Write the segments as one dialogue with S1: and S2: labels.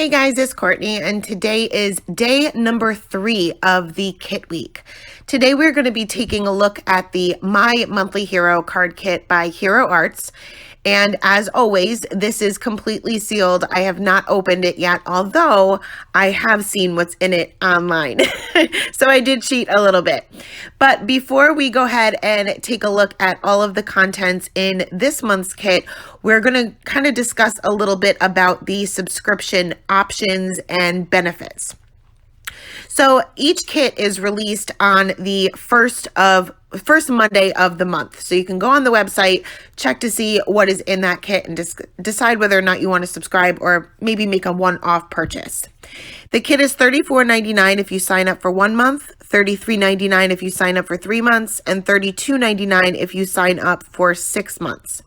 S1: Hey guys, it's Courtney, and today is day number 3 of the kit week. Today we're going to be taking a look at the My Monthly Hero card kit by Hero Arts. And as always, this is completely sealed. I have not opened it yet, although I have seen what's in it online. So I did cheat a little bit. But before we go ahead and take a look at all of the contents in this month's kit, we're going to kind of discuss a little bit about the subscription options and benefits. So each kit is released on the first Monday of the month. So you can go on the website, check to see what is in that kit, and decide whether or not you want to subscribe or maybe make a one-off purchase. The kit is $34.99 if you sign up for 1 month, $33.99 if you sign up for 3 months, and $32.99 if you sign up for 6 months.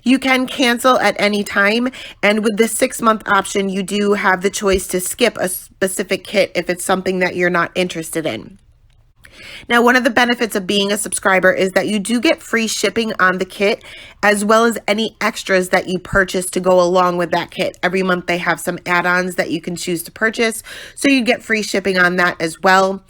S1: You can cancel at any time, and with the 6-month option, you do have the choice to skip a specific kit if it's something that you're not interested in. Now, one of the benefits of being a subscriber is that you do get free shipping on the kit, as well as any extras that you purchase to go along with that kit. Every month they have some add-ons that you can choose to purchase, so you get free shipping on that as well.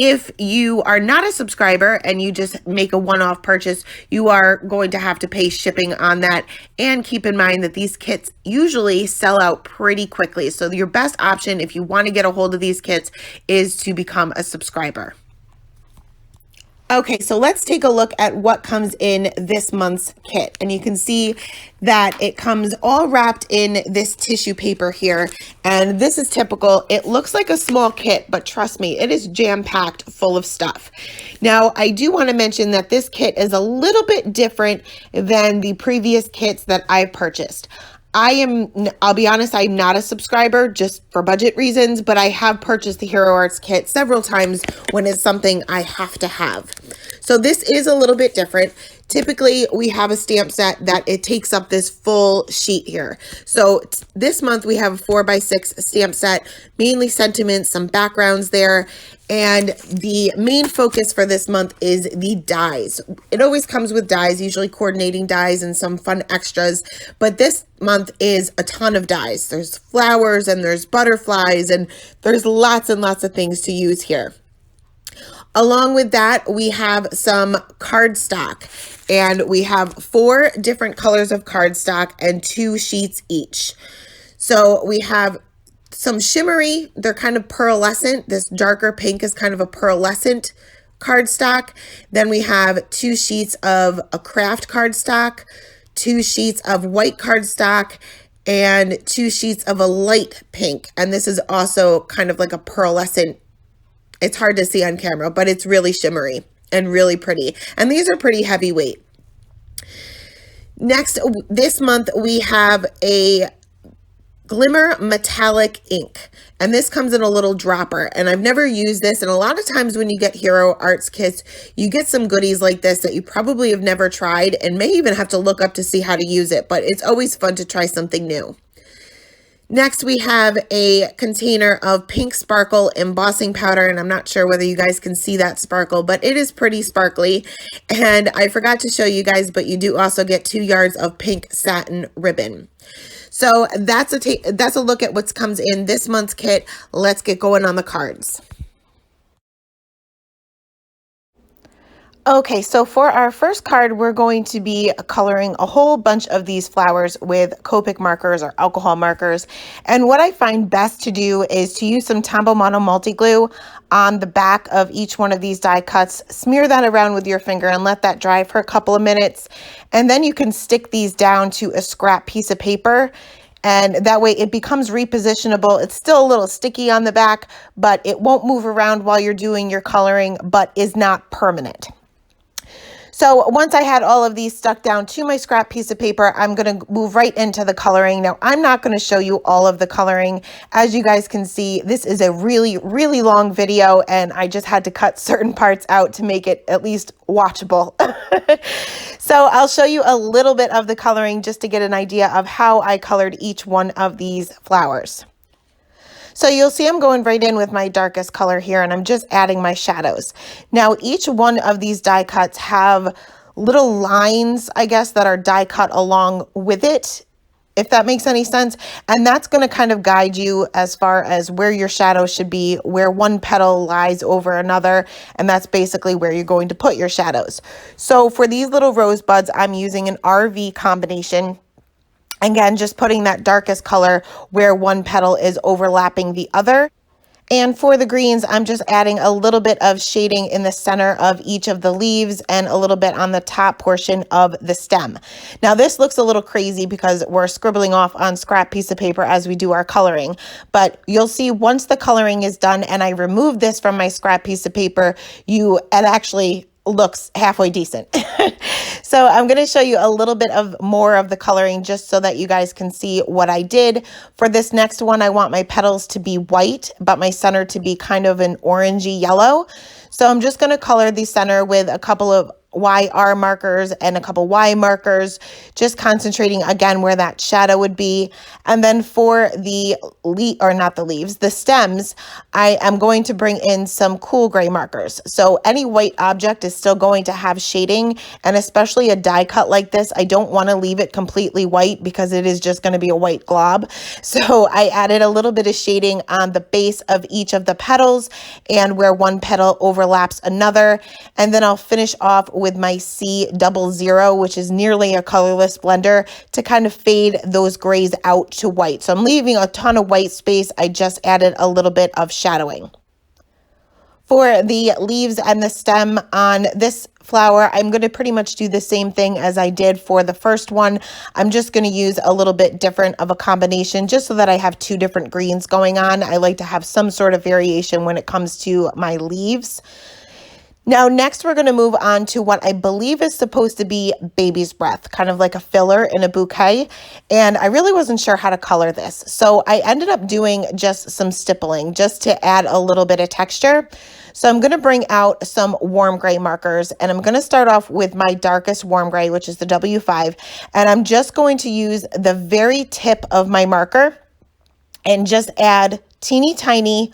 S1: If you are not a subscriber and you just make a one-off purchase, you are going to have to pay shipping on that. And keep in mind that these kits usually sell out pretty quickly. So your best option if you want to get a hold of these kits is to become a subscriber. Okay, so let's take a look at what comes in this month's kit. And you can see that it comes all wrapped in this tissue paper here. And this is typical. It looks like a small kit, but trust me, it is jam-packed full of stuff. Now, I do want to mention that this kit is a little bit different than the previous kits that I've purchased. I'll be honest, I'm not a subscriber just for budget reasons, but I have purchased the Hero Arts kit several times when it's something I have to have. So this is a little bit different. Typically, we have a stamp set that it takes up this full sheet here. So this month we have a 4x6 stamp set, mainly sentiments, some backgrounds there. And the main focus for this month is the dies. It always comes with dies, usually coordinating dies and some fun extras. But this month is a ton of dies. There's flowers and there's butterflies and there's lots and lots of things to use here. Along with that, we have some cardstock, and we have 4 different colors of cardstock and 2 sheets each. So we have some shimmery, they're kind of pearlescent. This darker pink is kind of a pearlescent cardstock. Then we have 2 sheets of a craft cardstock, 2 sheets of white cardstock, and 2 sheets of a light pink. And this is also kind of like a pearlescent. It's hard to see on camera, but it's really shimmery and really pretty. And these are pretty heavyweight. Next, this month we have a Glimmer Metallic Ink. And this comes in a little dropper. And I've never used this. And a lot of times when you get Hero Arts kits, you get some goodies like this that you probably have never tried and may even have to look up to see how to use it. But it's always fun to try something new. Next, we have a container of pink sparkle embossing powder, and I'm not sure whether you guys can see that sparkle, but it is pretty sparkly. And I forgot to show you guys, but you do also get 2 yards of pink satin ribbon. So that's a look at what comes in this month's kit. Let's get going on the cards. Okay, so for our first card, we're going to be coloring a whole bunch of these flowers with Copic markers or alcohol markers. And what I find best to do is to use some Tombow Mono multi-glue on the back of each one of these die cuts. Smear that around with your finger and let that dry for a couple of minutes. And then you can stick these down to a scrap piece of paper. And that way it becomes repositionable. It's still a little sticky on the back, but it won't move around while you're doing your coloring, but is not permanent. So once I had all of these stuck down to my scrap piece of paper, I'm going to move right into the coloring. Now, I'm not going to show you all of the coloring. As you guys can see, this is a really, really long video, and I just had to cut certain parts out to make it at least watchable. So I'll show you a little bit of the coloring just to get an idea of how I colored each one of these flowers. So you'll see I'm going right in with my darkest color here, and I'm just adding my shadows. Now, each one of these die cuts have little lines, I guess, that are die cut along with it. if that makes any sense. And that's going to kind of guide you as far as where your shadow should be, where one petal lies over another, and that's basically where you're going to put your shadows. So for these little rosebuds, I'm using an RV combination. Again, just putting that darkest color where one petal is overlapping the other. And for the greens, I'm just adding a little bit of shading in the center of each of the leaves and a little bit on the top portion of the stem. Now this looks a little crazy because we're scribbling off on scrap piece of paper as we do our coloring, but you'll see once the coloring is done and I remove this from my scrap piece of paper, it actually looks halfway decent. So I'm going to show you a little bit of more of the coloring just so that you guys can see what I did. For this next one, I want my petals to be white, but my center to be kind of an orangey yellow. So I'm just going to color the center with a couple of YR markers and a couple Y markers, just concentrating again where that shadow would be. And then for the the stems, I am going to bring in some cool gray markers. So any white object is still going to have shading, and especially a die cut like this, I don't want to leave it completely white because it is just going to be a white glob. So I added a little bit of shading on the base of each of the petals and where one petal overlaps another. And then I'll finish off with my C00, which is nearly a colorless blender, to kind of fade those grays out to white. So I'm leaving a ton of white space. I just added a little bit of shadowing. For the leaves and the stem on this flower, I'm going to pretty much do the same thing as I did for the first one. I'm just going to use a little bit different of a combination just so that I have two different greens going on. I like to have some sort of variation when it comes to my leaves. Now, next we're going to move on to what I believe is supposed to be baby's breath, kind of like a filler in a bouquet. And I really wasn't sure how to color this. So I ended up doing just some stippling just to add a little bit of texture. So I'm going to bring out some warm gray markers, and I'm going to start off with my darkest warm gray, which is the W5. And I'm just going to use the very tip of my marker and just add teeny tiny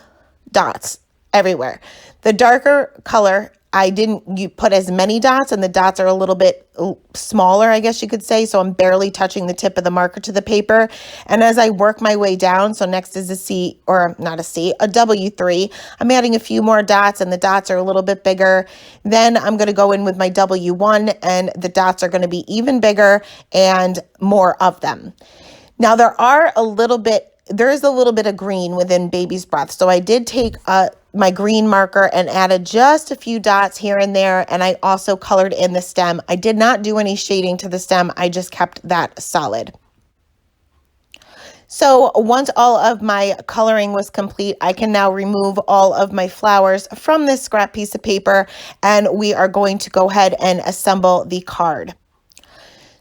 S1: dots everywhere. The darker color, I didn't put as many dots, and the dots are a little bit smaller, I guess you could say. So I'm barely touching the tip of the marker to the paper. And as I work my way down, so next is a C, or not a C, a W3, I'm adding a few more dots, and the dots are a little bit bigger. Then I'm going to go in with my W1, and the dots are going to be even bigger and more of them. Now there is a little bit of green within baby's breath. So I did take my green marker and added just a few dots here and there. And I also colored in the stem. I did not do any shading to the stem. I just kept that solid. So once all of my coloring was complete, I can now remove all of my flowers from this scrap piece of paper, and we are going to go ahead and assemble the card.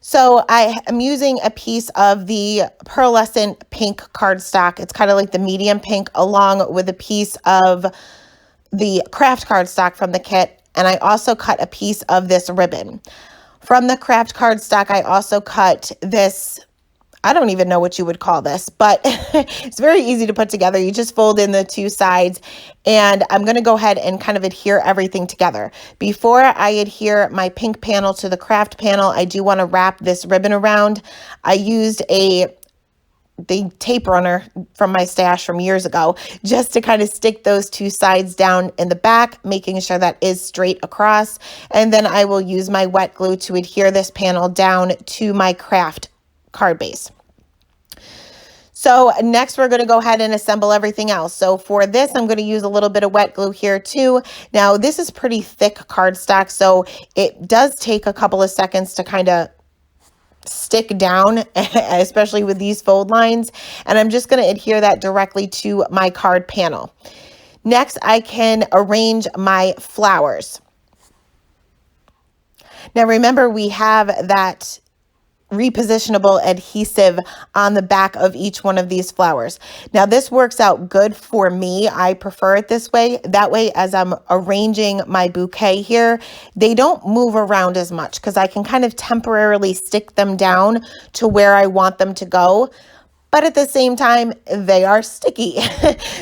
S1: So I am using a piece of the pearlescent pink cardstock. It's kind of like the medium pink, along with a piece of the craft cardstock from the kit. And I also cut a piece of this ribbon. From the craft cardstock, I also cut this, I don't even know what you would call this, but it's very easy to put together. You just fold in the two sides, and I'm going to go ahead and kind of adhere everything together. Before I adhere my pink panel to the craft panel, I do want to wrap this ribbon around. I used the tape runner from my stash from years ago just to kind of stick those two sides down in the back, making sure that is straight across. And then I will use my wet glue to adhere this panel down to my craft card base. So next we're going to go ahead and assemble everything else. So for this, I'm going to use a little bit of wet glue here too. Now this is pretty thick cardstock, so it does take a couple of seconds to kind of stick down, especially with these fold lines. And I'm just going to adhere that directly to my card panel. Next, I can arrange my flowers. Now remember, we have that repositionable adhesive on the back of each one of these flowers. Now this works out good for me. I prefer it this way. That way, as I'm arranging my bouquet here, they don't move around as much because I can kind of temporarily stick them down to where I want them to go. but at the same time, they are sticky.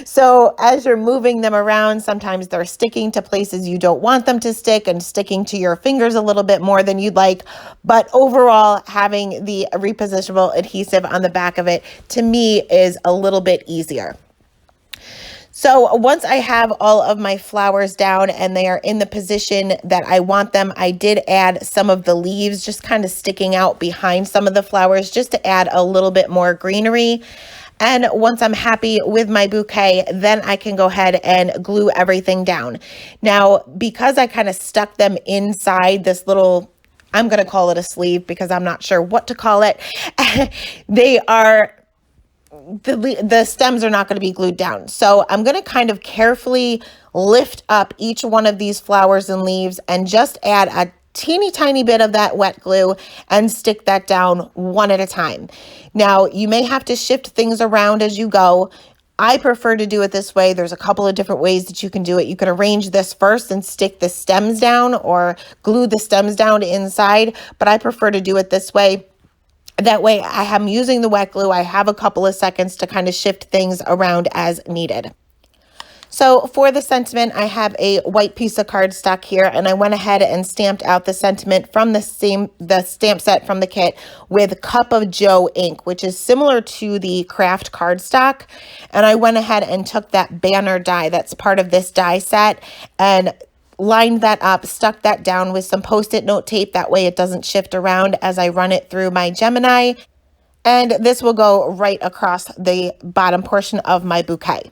S1: So as you're moving them around, sometimes they're sticking to places you don't want them to stick and sticking to your fingers a little bit more than you'd like. But overall, having the repositionable adhesive on the back of it, to me, is a little bit easier. So once I have all of my flowers down and they are in the position that I want them, I did add some of the leaves just kind of sticking out behind some of the flowers just to add a little bit more greenery. And once I'm happy with my bouquet, then I can go ahead and glue everything down. Now, because I kind of stuck them inside this little, I'm going to call it a sleeve because I'm not sure what to call it. They are, the stems are not going to be glued down. So I'm going to kind of carefully lift up each one of these flowers and leaves and just add a teeny tiny bit of that wet glue and stick that down one at a time. Now, you may have to shift things around as you go. I prefer to do it this way. There's a couple of different ways that you can do it. You can arrange this first and stick the stems down or glue the stems down inside, but I prefer to do it this way. That way I am using the wet glue. I have a couple of seconds to kind of shift things around as needed. So for the sentiment, I have a white piece of cardstock here, and I went ahead and stamped out the sentiment from the stamp set from the kit with Cup of Joe ink, which is similar to the craft cardstock. And I went ahead and took that banner die that's part of this die set and lined that up, stuck that down with some Post-it note tape. That way it doesn't shift around as I run it through my Gemini. And this will go right across the bottom portion of my bouquet.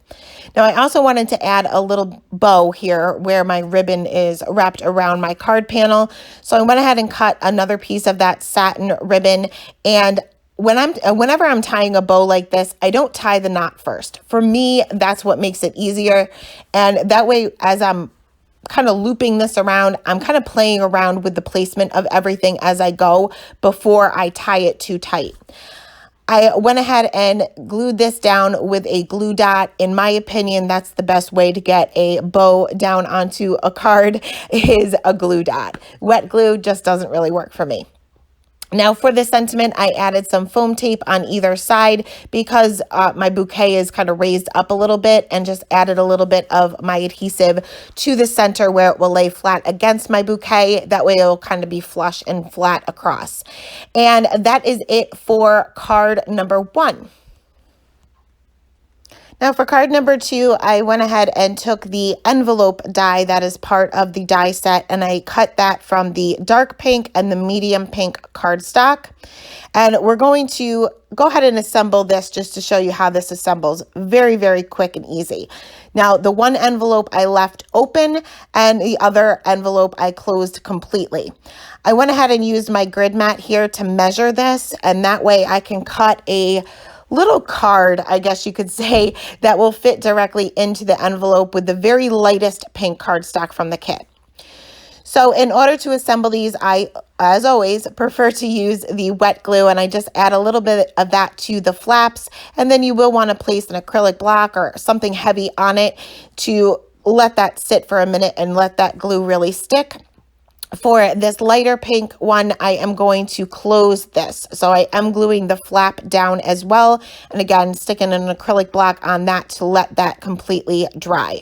S1: Now, I also wanted to add a little bow here where my ribbon is wrapped around my card panel. So I went ahead and cut another piece of that satin ribbon. And whenever I'm tying a bow like this, I don't tie the knot first. For me, that's what makes it easier. And that way, as I'm kind of looping this around, I'm kind of playing around with the placement of everything as I go before I tie it too tight. I went ahead and glued this down with a glue dot. In my opinion, that's the best way to get a bow down onto a card is a glue dot. Wet glue just doesn't really work for me. Now for the sentiment, I added some foam tape on either side because my bouquet is kind of raised up a little bit, and just added a little bit of my adhesive to the center where it will lay flat against my bouquet. That way it'll kind of be flush and flat across. And that is it for card number 1. Now for card number 2, I went ahead and took the envelope die that is part of the die set, and I cut that from the dark pink and the medium pink cardstock. And we're going to go ahead and assemble this just to show you how this assembles. Very, very quick and easy. Now, the one envelope I left open and the other envelope I closed completely. I went ahead and used my grid mat here to measure this, and that way I can cut a little card, I guess you could say, that will fit directly into the envelope with the very lightest pink cardstock from the kit. So in order to assemble these, I, as always, prefer to use the wet glue, and I just add a little bit of that to the flaps, and then you will want to place an acrylic block or something heavy on it to let that sit for a minute and let that glue really stick. For this lighter pink one, I am going to close this. So I am gluing the flap down as well. And again, sticking an acrylic block on that to let that completely dry.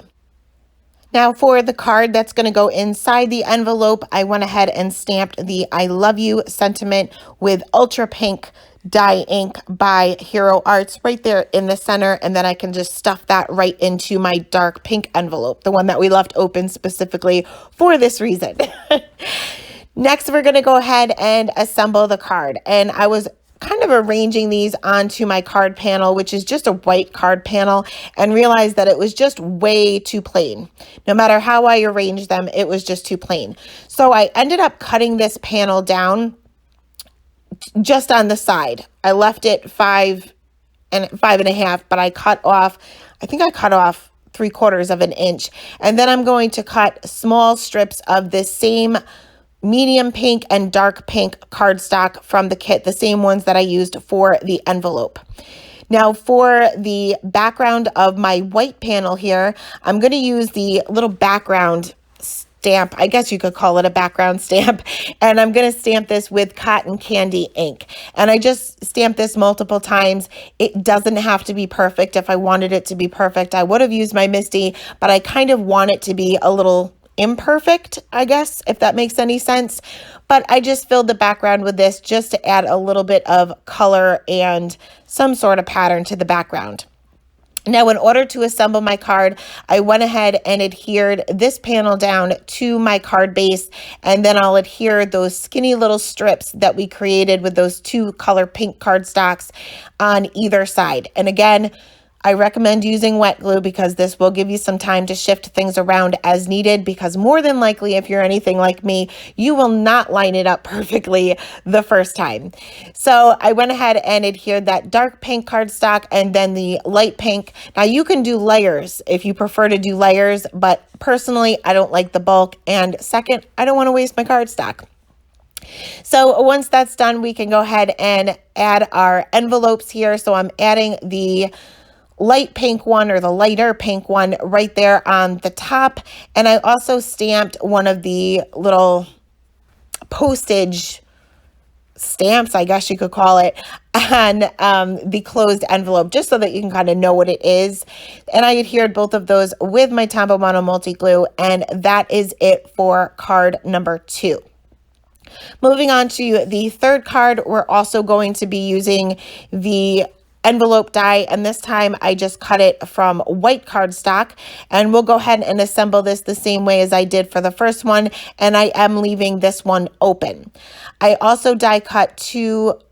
S1: Now for the card that's going to go inside the envelope, I went ahead and stamped the I love you sentiment with ultra pink dye ink by Hero Arts right there in the center, and then I can just stuff that right into my dark pink envelope, the one that we left open specifically for this reason. Next, we're going to go ahead and assemble the card, and I was kind of arranging these onto my card panel, which is just a white card panel, and realized that it was just way too plain. No matter how I arranged them, it was just too plain. So I ended up cutting this panel down just on the side. I left it 5.5, but I cut off, I think I cut off 3/4 of an inch. And then I'm going to cut small strips of this same medium pink and dark pink cardstock from the kit, the same ones that I used for the envelope. Now for the background of my white panel here, I'm going to use the little background stamp. I guess you could call it a background stamp. And I'm going to stamp this with cotton candy ink. And I just stamped this multiple times. It doesn't have to be perfect. If I wanted it to be perfect, I would have used my Misty, but I kind of want it to be a little imperfect, I guess, if that makes any sense. But I just filled the background with this just to add a little bit of color and some sort of pattern to the background. Now, in order to assemble my card, I went ahead and adhered this panel down to my card base, and then I'll adhere those skinny little strips that we created with those 2 color pink cardstocks on either side. And again, I recommend using wet glue because this will give you some time to shift things around as needed, because more than likely, if you're anything like me, you will not line it up perfectly the first time. So I went ahead and adhered that dark pink cardstock and then the light pink. Now you can do layers if you prefer to do layers, but personally, I don't like the bulk. And second, I don't want to waste my cardstock. So once that's done, we can go ahead and add our envelopes here. So I'm adding the light pink one, or the lighter pink one, right there on the top. And I also stamped one of the little postage stamps, I guess you could call it, on the closed envelope, just so that you can kind of know what it is. And I adhered both of those with my Tombow Mono multi glue, and that is it for card number 2. Moving on to the third card, we're also going to be using the envelope die, and this time I just cut it from white cardstock, and we'll go ahead and assemble this the same way as I did for the first one, and I am leaving this one open. I also die cut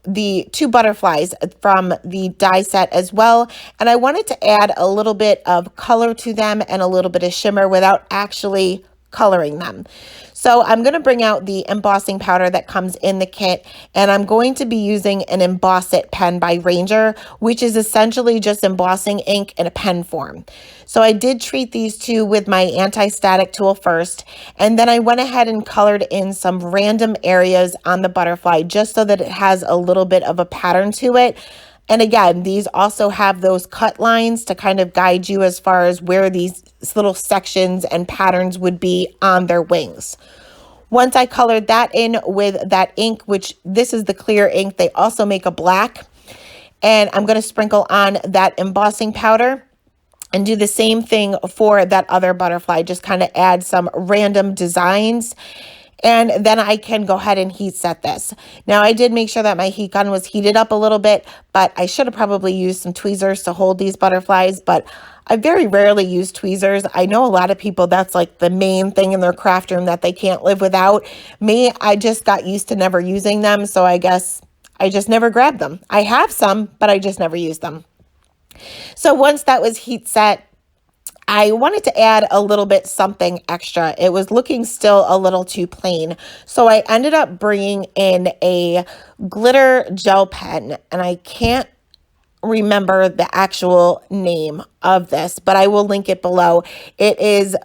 S1: the two butterflies from the die set as well, and I wanted to add a little bit of color to them and a little bit of shimmer without actually coloring them. So I'm going to bring out the embossing powder that comes in the kit, and I'm going to be using an Emboss It pen by Ranger, which is essentially just embossing ink in a pen form. So I did treat these two with my anti-static tool first, and then I went ahead and colored in some random areas on the butterfly just so that it has a little bit of a pattern to it. And again, these also have those cut lines to kind of guide you as far as where these little sections and patterns would be on their wings. Once I colored that in with that ink, which this is the clear ink, they also make a black, and I'm going to sprinkle on that embossing powder and do the same thing for that other butterfly, just kind of add some random designs. And then I can go ahead and heat set this. Now, I did make sure that my heat gun was heated up a little bit, but I should have probably used some tweezers to hold these butterflies, but I very rarely use tweezers. I know a lot of people, that's like the main thing in their craft room that they can't live without. Me, I just got used to never using them, so I guess I just never grabbed them. I have some, but I just never use them. So once that was heat set, I wanted to add a little bit something extra. It was looking still a little too plain. So I ended up bringing in a glitter gel pen, and I can't remember the actual name of this, but I will link it below. It's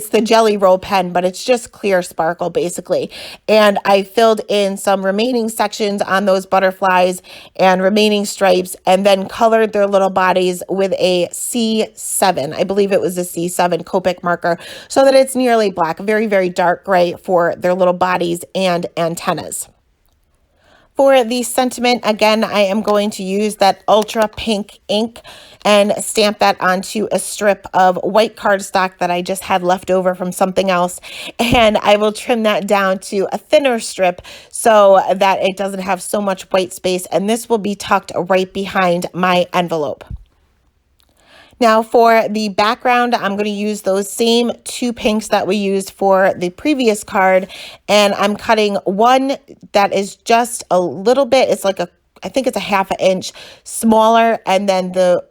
S1: the Jelly Roll pen, but it's just clear sparkle basically. And I filled in some remaining sections on those butterflies and remaining stripes, and then colored their little bodies with a C7. I believe it was a C7 Copic marker, so that it's nearly black, very, very dark gray for their little bodies and antennas. For the sentiment, again, I am going to use that ultra pink ink and stamp that onto a strip of white cardstock that I just had left over from something else. And I will trim that down to a thinner strip so that it doesn't have so much white space. And this will be tucked right behind my envelope. Now for the background, I'm going to use those same 2 pinks that we used for the previous card, and I'm cutting one that is just a little bit, I think it's a ½ inch smaller, and then the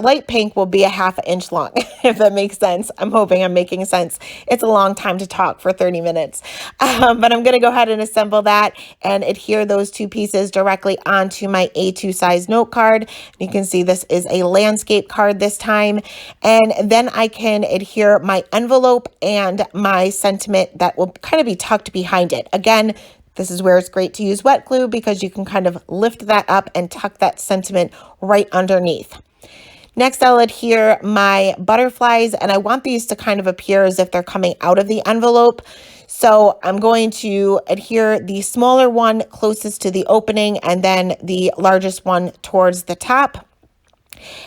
S1: light pink will be a ½ inch long, if that makes sense. I'm hoping I'm making sense. It's a long time to talk for 30 minutes. But I'm going to go ahead and assemble that and adhere those 2 pieces directly onto my A2 size note card. You can see this is a landscape card this time. And then I can adhere my envelope and my sentiment that will kind of be tucked behind it. Again, this is where it's great to use wet glue because you can kind of lift that up and tuck that sentiment right underneath. Next, I'll adhere my butterflies, and I want these to kind of appear as if they're coming out of the envelope. So I'm going to adhere the smaller one closest to the opening and then the largest one towards the top.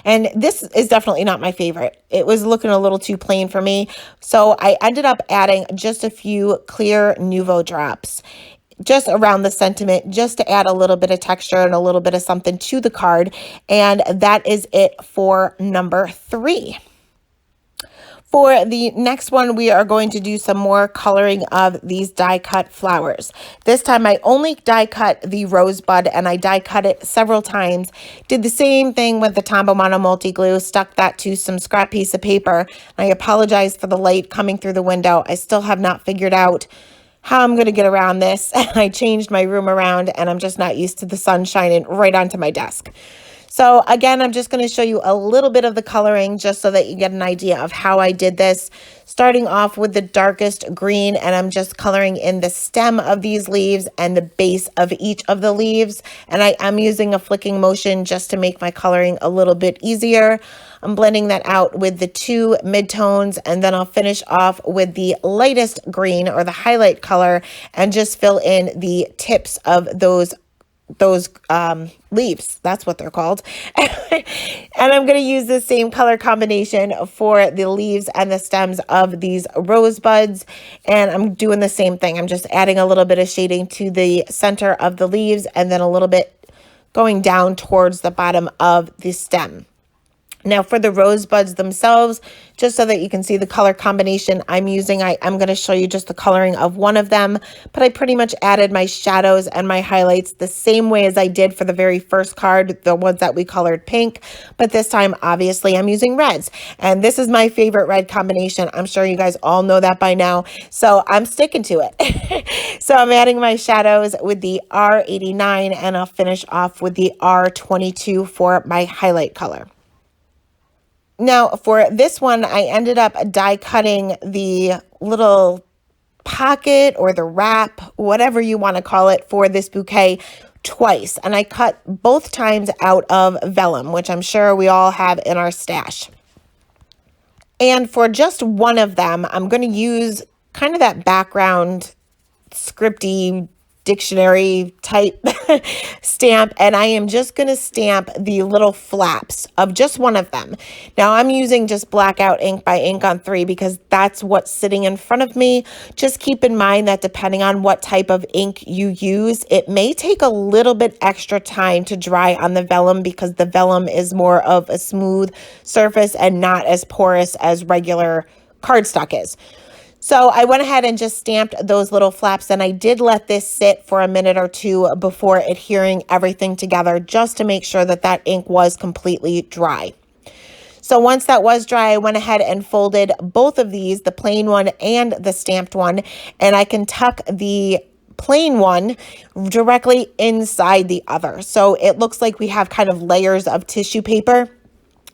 S1: And this is definitely not my favorite. It was looking a little too plain for me. So I ended up adding just a few clear Nuvo drops just around the sentiment, just to add a little bit of texture and a little bit of something to the card. And that is it for number 3. For the next one, we are going to do some more coloring of these die cut flowers. This time I only die cut the Rosebud, and I die cut it several times. Did the same thing with the Tombow Mono Multi Glue, stuck that to some scrap piece of paper. I apologize for the light coming through the window. I still have not figured out how I'm going to get around this. I changed my room around, and I'm just not used to the sun shining right onto my desk. So again, I'm just going to show you a little bit of the coloring just so that you get an idea of how I did this. Starting off with the darkest green, and I'm just coloring in the stem of these leaves and the base of each of the leaves. And I am using a flicking motion just to make my coloring a little bit easier. I'm blending that out with the 2 midtones, and then I'll finish off with the lightest green, or the highlight color, and just fill in the tips of those leaves. That's what they're called. And I'm going to use the same color combination for the leaves and the stems of these rosebuds. And I'm doing the same thing. I'm just adding a little bit of shading to the center of the leaves, and then a little bit going down towards the bottom of the stem. Now for the rosebuds themselves, just so that you can see the color combination I'm using, I'm going to show you just the coloring of one of them, but I pretty much added my shadows and my highlights the same way as I did for the very first card, the ones that we colored pink, but this time obviously I'm using reds, and this is my favorite red combination. I'm sure you guys all know that by now, so I'm sticking to it. So I'm adding my shadows with the R89, and I'll finish off with the R22 for my highlight color. Now, for this one, I ended up die cutting the little pocket or the wrap, whatever you want to call it, for this bouquet twice. And I cut both times out of vellum, which I'm sure we all have in our stash. And for just one of them, I'm going to use kind of that background scripty dictionary type stamp, and I am just going to stamp the little flaps of just one of them. Now I'm using just blackout ink by Ink on 3 because that's what's sitting in front of me. Just keep in mind that depending on what type of ink you use, it may take a little bit extra time to dry on the vellum because the vellum is more of a smooth surface and not as porous as regular cardstock is. So I went ahead and just stamped those little flaps, and I did let this sit for a minute or two before adhering everything together just to make sure that that ink was completely dry. So once that was dry, I went ahead and folded both of these, the plain one and the stamped one, and I can tuck the plain one directly inside the other. So it looks like we have kind of layers of tissue paper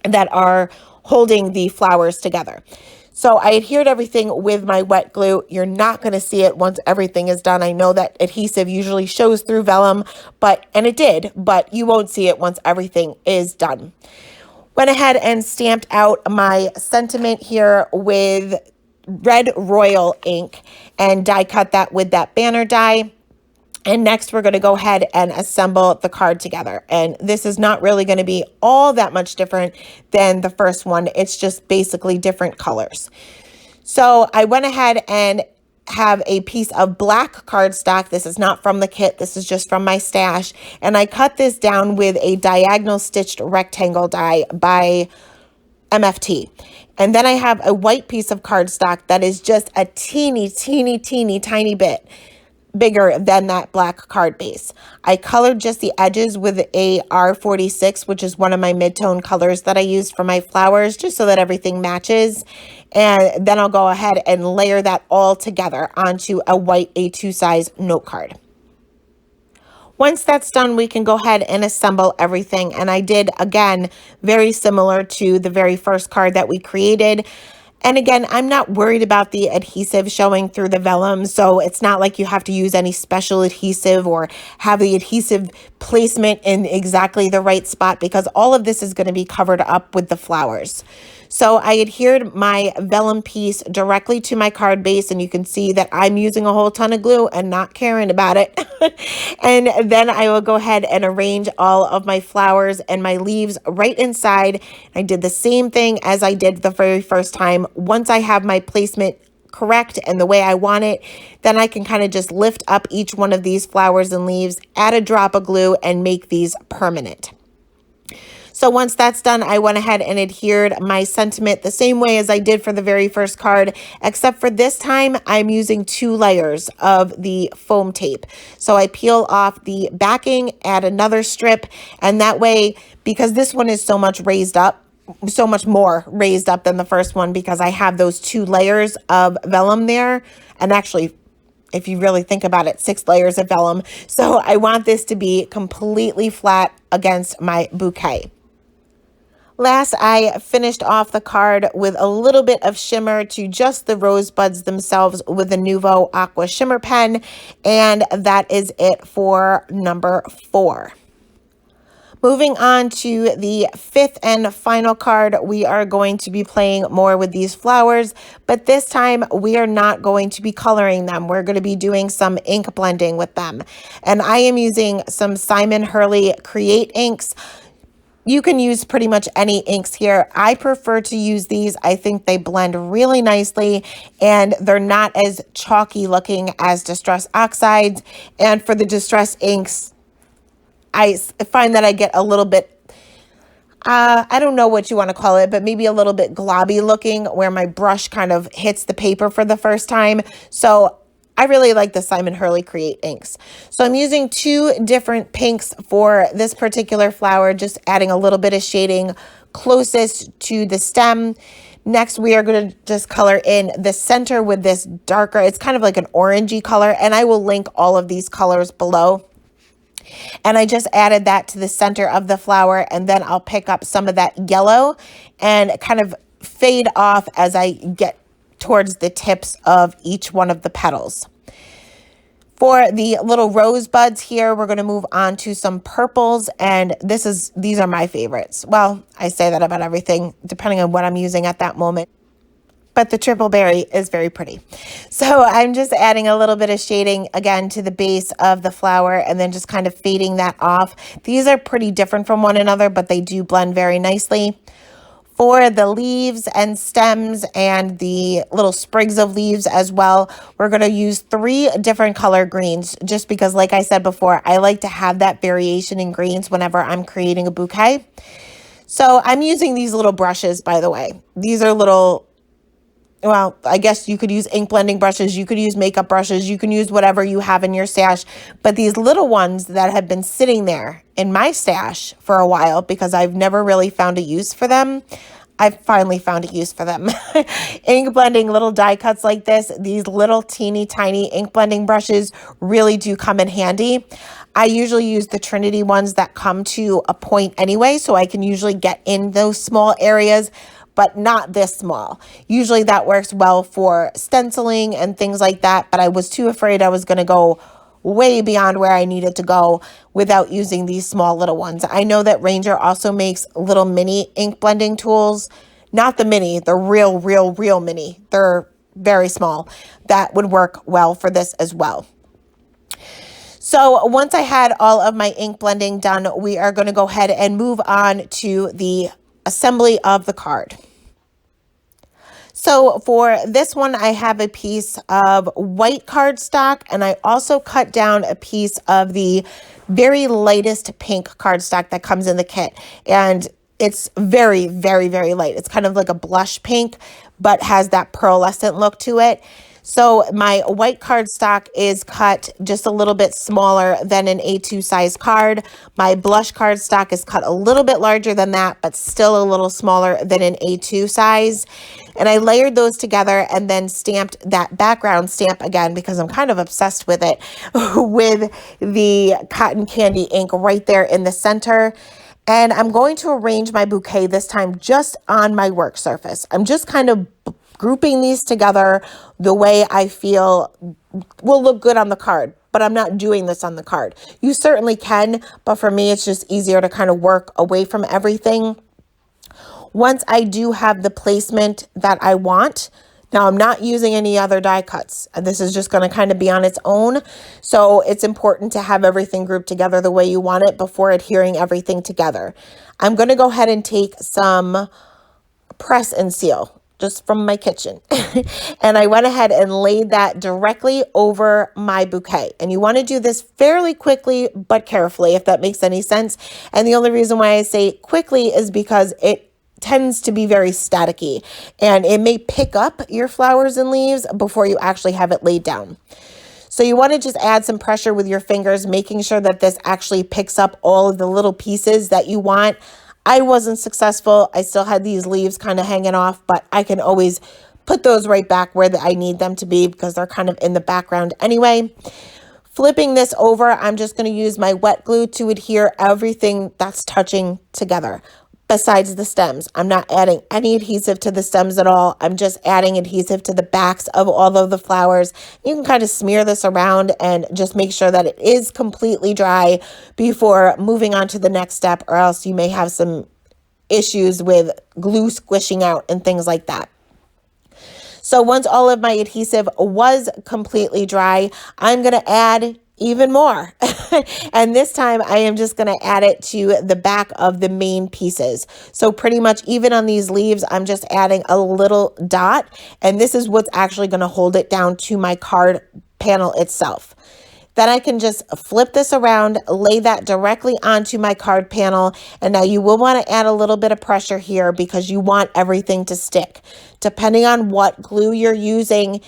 S1: that are holding the flowers together. So I adhered everything with my wet glue. You're not going to see it once everything is done. I know that adhesive usually shows through vellum, and it did, but you won't see it once everything is done. Went ahead and stamped out my sentiment here with red royal ink and die cut that with that banner die. And next we're going to go ahead and assemble the card together. And this is not really going to be all that much different than the first one. It's just basically different colors. So I went ahead and have a piece of black cardstock. This is not from the kit. This is just from my stash. And I cut this down with a diagonal stitched rectangle die by MFT. And then I have a white piece of cardstock that is just a teeny tiny bit bigger than that black card base. I colored just the edges with a R46, which is one of my mid-tone colors that I used for my flowers, just so that everything matches. And then I'll go ahead and layer that all together onto a white A2 size note card. Once that's done, we can go ahead and assemble everything. And I did, again, very similar to the very first card that we created. And again, I'm not worried about the adhesive showing through the vellum, so it's not like you have to use any special adhesive or have the adhesive placement in exactly the right spot because all of this is going to be covered up with the flowers. So I adhered my vellum piece directly to my card base, and you can see that I'm using a whole ton of glue and not caring about it. And then I will go ahead and arrange all of my flowers and my leaves right inside. I did the same thing as I did the very first time. Once I have my placement correct and the way I want it, then I can kind of just lift up each one of these flowers and leaves, add a drop of glue, and make these permanent. So once that's done, I went ahead and adhered my sentiment the same way as I did for the very first card, except for this time I'm using 2 layers of the foam tape. So I peel off the backing, add another strip, and that way, because this one is so much raised up, so much more raised up than the first one because I have those 2 layers of vellum there, and actually, if you really think about it, 6 layers of vellum. So I want this to be completely flat against my bouquet. Last, I finished off the card with a little bit of shimmer to just the rosebuds themselves with the Nuvo Aqua Shimmer Pen, and that is it for number 4. Moving on to the 5th and final card, we are going to be playing more with these flowers, but this time we are not going to be coloring them. We're going to be doing some ink blending with them. And I am using some Simon Hurley Create inks. You can use pretty much any inks here. I prefer to use these. I think they blend really nicely and they're not as chalky looking as Distress Oxides. And for the Distress inks, I find that I get a little bit, I don't know what you want to call it, but maybe a little bit globby looking where my brush kind of hits the paper for the first time. So I really like the Simon Hurley Create inks. So I'm using 2 different pinks for this particular flower, just adding a little bit of shading closest to the stem. Next, we are going to just color in the center with this darker, it's kind of like an orangey color, and I will link all of these colors below. And I just added that to the center of the flower, and then I'll pick up some of that yellow and kind of fade off as I get towards the tips of each one of the petals. For the little rosebuds here, we're going to move on to some purples, and these are my favorites. Well, I say that about everything, depending on what I'm using at that moment. But the triple berry is very pretty. So I'm just adding a little bit of shading again to the base of the flower and then just kind of fading that off. These are pretty different from one another, but they do blend very nicely. For the leaves and stems and the little sprigs of leaves as well, we're going to use 3 different color greens just because, like I said before, I like to have that variation in greens whenever I'm creating a bouquet. So I'm using these little brushes, by the way. These are little, well, I guess you could use ink blending brushes, you could use makeup brushes, you can use whatever you have in your stash. But these little ones that have been sitting there in my stash for a while because I've never really found a use for them, I've finally found a use for them. Ink blending little die cuts like this, these little teeny tiny ink blending brushes really do come in handy. I usually use the Trinity ones that come to a point anyway, so I can usually get in those small areas, but not this small. Usually that works well for stenciling and things like that, but I was too afraid I was going to go way beyond where I needed to go without using these small little ones. I know that Ranger also makes little mini ink blending tools, not the mini, the real mini. They're very small. That would work well for this as well. So once I had all of my ink blending done, we are going to go ahead and move on to the assembly of the card. So for this one, I have a piece of white cardstock, and I also cut down a piece of the very lightest pink cardstock that comes in the kit. And it's very light. It's kind of like a blush pink, but has that pearlescent look to it. So my white cardstock is cut just a little bit smaller than an A2 size card. My blush cardstock is cut a little bit larger than that, but still a little smaller than an A2 size. And I layered those together and then stamped that background stamp again because I'm kind of obsessed with it, with the cotton candy ink right there in the center. And I'm going to arrange my bouquet this time just on my work surface. I'm just kind of grouping these together the way I feel will look good on the card, but I'm not doing this on the card. You certainly can, but for me, it's just easier to kind of work away from everything. Once I do have the placement that I want, now I'm not using any other die cuts. This is just going to kind of be on its own. So it's important to have everything grouped together the way you want it before adhering everything together. I'm going to go ahead and take some press and seal just from my kitchen. And I went ahead and laid that directly over my bouquet. And you want to do this fairly quickly, but carefully, if that makes any sense. And the only reason why I say quickly is because it tends to be very staticky and it may pick up your flowers and leaves before you actually have it laid down. So you want to just add some pressure with your fingers, making sure that this actually picks up all of the little pieces that you want. I wasn't successful. I still had these leaves kind of hanging off, but I can always put those right back where I need them to be because they're kind of in the background anyway. Flipping this over, I'm just going to use my wet glue to adhere everything that's touching together. Besides the stems, I'm not adding any adhesive to the stems at all. I'm just adding adhesive to the backs of all of the flowers. You can kind of smear this around and just make sure that it is completely dry before moving on to the next step, or else you may have some issues with glue squishing out and things like that. So once all of my adhesive was completely dry, I'm going to add even more. And this time I am just going to add it to the back of the main pieces. So pretty much even on these leaves, I'm just adding a little dot. And this is what's actually going to hold it down to my card panel itself. Then I can just flip this around, lay that directly onto my card panel. And now you will want to add a little bit of pressure here because you want everything to stick. Depending on what glue you're using,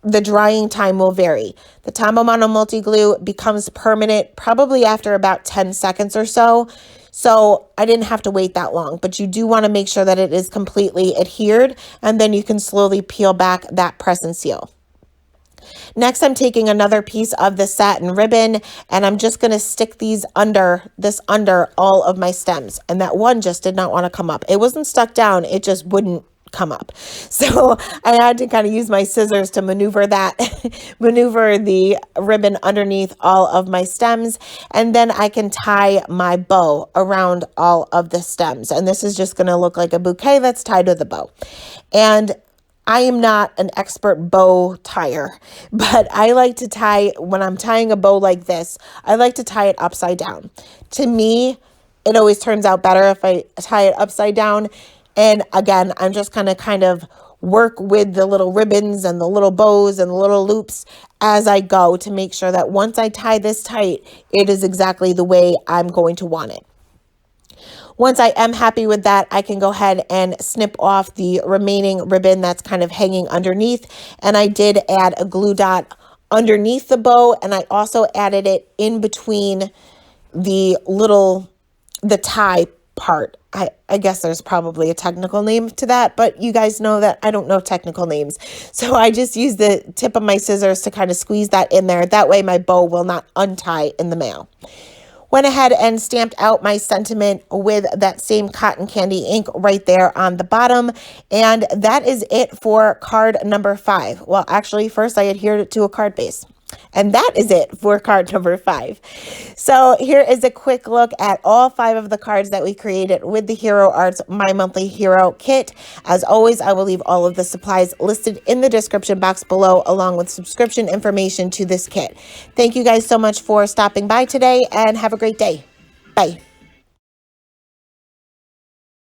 S1: the drying time will vary. The Tamamano multi-glue becomes permanent probably after about 10 seconds or so. So I didn't have to wait that long, but you do want to make sure that it is completely adhered, and then you can slowly peel back that press and seal. Next, I'm taking another piece of the satin ribbon and I'm just going to stick these under all of my stems. And that one just did not want to come up. It wasn't stuck down. It just wouldn't come up. So I had to kind of use my scissors to maneuver the ribbon underneath all of my stems. And then I can tie my bow around all of the stems. And this is just going to look like a bouquet that's tied with a bow. And I am not an expert bow tire, but I like to tie, when I'm tying a bow like this, I like to tie it upside down. To me, it always turns out better if I tie it upside down. And again, I'm just going to kind of work with the little ribbons and the little bows and the little loops as I go to make sure that once I tie this tight, it is exactly the way I'm going to want it. Once I am happy with that, I can go ahead and snip off the remaining ribbon that's kind of hanging underneath. And I did add a glue dot underneath the bow, and I also added it in between the tie part. I guess there's probably a technical name to that, but you guys know that I don't know technical names. So I just use the tip of my scissors to kind of squeeze that in there. That way my bow will not untie in the mail. Went ahead and stamped out my sentiment with that same cotton candy ink right there on the bottom. And that is it for card number 5. Well, actually, first I adhered it to a card base. And that is it for card number 5. So here is a quick look at all 5 of the cards that we created with the Hero Arts My Monthly Hero Kit. As always, I will leave all of the supplies listed in the description box below, along with subscription information to this kit. Thank you guys so much for stopping by today, and have a great day. Bye.